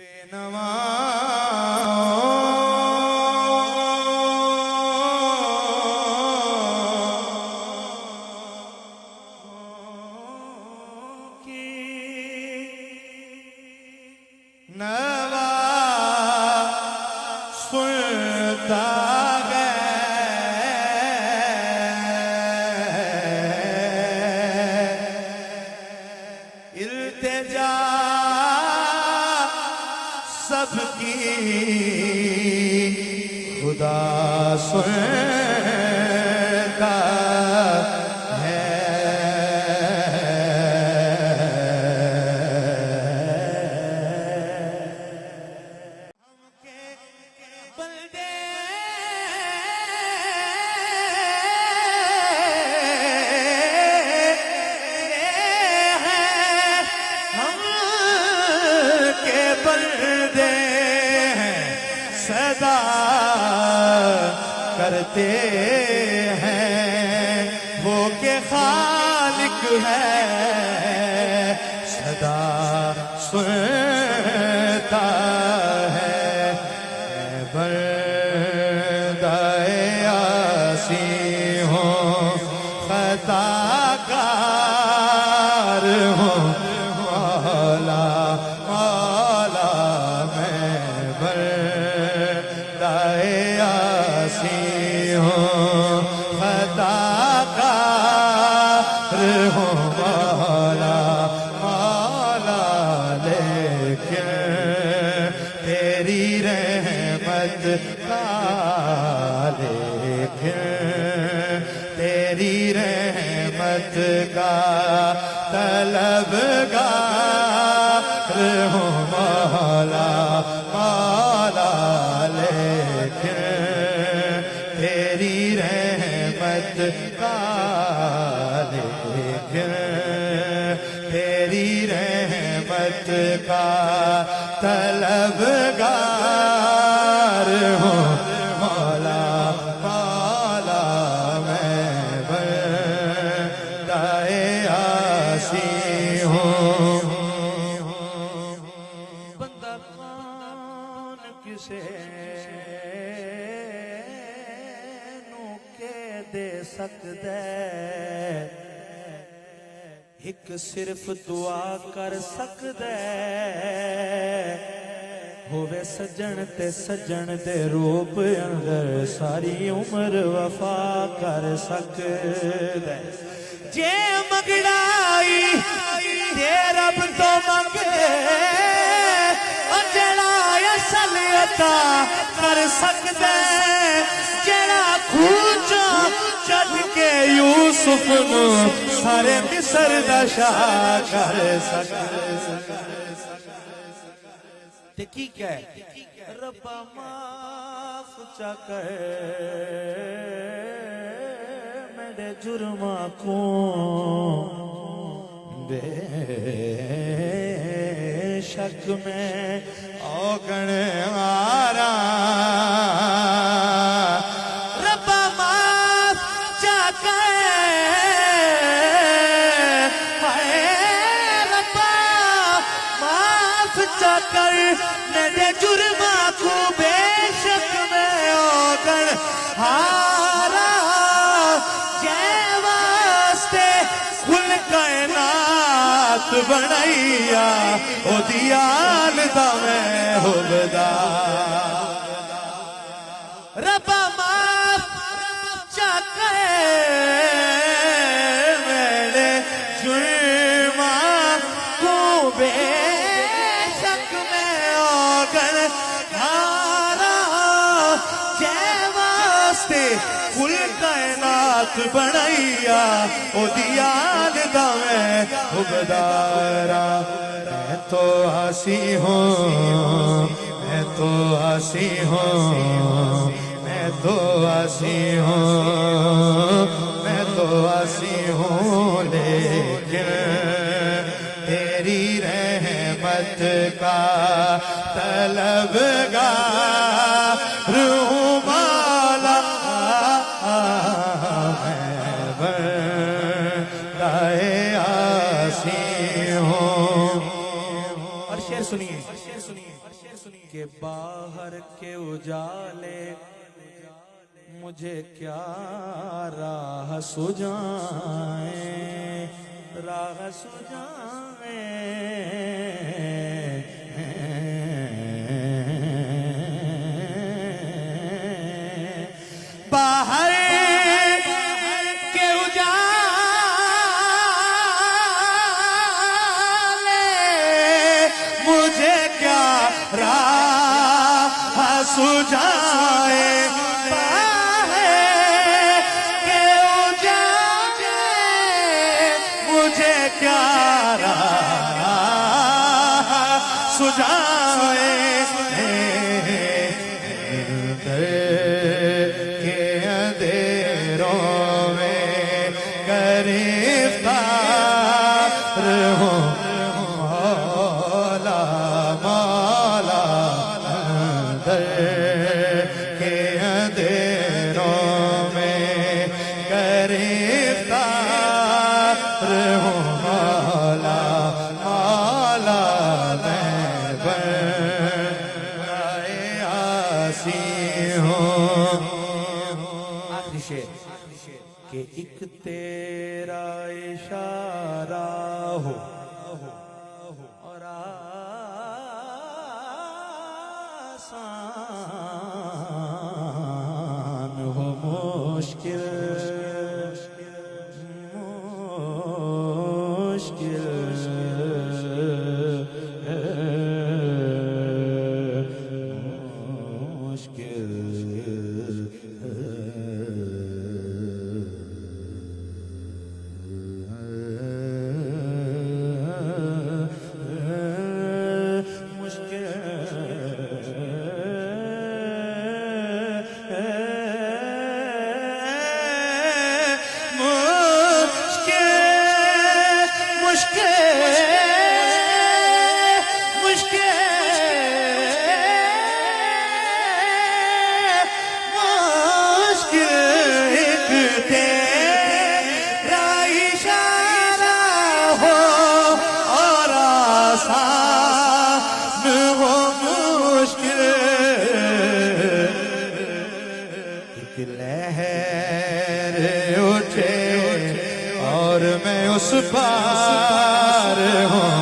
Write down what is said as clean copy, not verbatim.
بینوا کی نوا سنتا التجا سب کی خدا سنتا ہے ہم کے بندے صدا کرتے ہیں وہ کہ خالق ہے صدا سنتا ہے بندہ عاصی ہوں خطا کار ہوں مولا مولا میں عاصی ہوں خطا کار ہوں مولا مولا لیکن تیری رحمت کا لیکن تیری رحمت کا طلبگار ہوں مولا مولا لیکن تیری رحمت کا لیکن تیری رحمت کا طلبگار ہوں مولا مولا میں بندہ عاصی ہوں بندہ کون کسے دے سکتا ہے ایک صرف دعا کر سکتا ہے ہووے سجن تے سجن دے روپ اندر ساری عمر وفا کر سکتا ہے جے مگڑائی تے رب تو منگے اور جڑا اصل عطا کر سکتا ہے جڑا کھوچا چڑھ کے یوسف نو سارے مصر دا شاہ کر سکتا تے کی کہے ربا معاف چا کر میرے جرماں کو بے شک میں اوگن آرا کر میرے جرماں کو بے شک میں اوگن ہارا جے واسطے کل کائنات بنائیا او دیال دا میں ہوبدا ربا معاف چا کر میرے جرماں کو بے کل کائنات بنائیا او دیال دا میں ہوبدارا میں تو عاصی ہوں میں تو عاصی ہوں میں تو عاصی ہوں میں تو عاصی ہوں لیکن تیری رحمت کا طلبگار ہوں مولا میں بندہ عاصی ہوں اور شعر سنیے کہ باہر کے اجالے مجھے کیا راہ سجائیں، راہ سجائیں، باہر کے اجالے مجھے کیا راہ سجائے، باہر کے اجالے مجھے کیا راہ سجائے، کے اندھیروں میں گرفتار ہوں مولا مولا، کے اندھیروں میں گرفتار ہوں مولا مولا، میں برائے آسی ہوں۔ آخری شعر کہ ایک تیرا اشارہ ہو اور آسان ہو مشکل، مشکل لہر اٹھے اور میں اس پار ہوں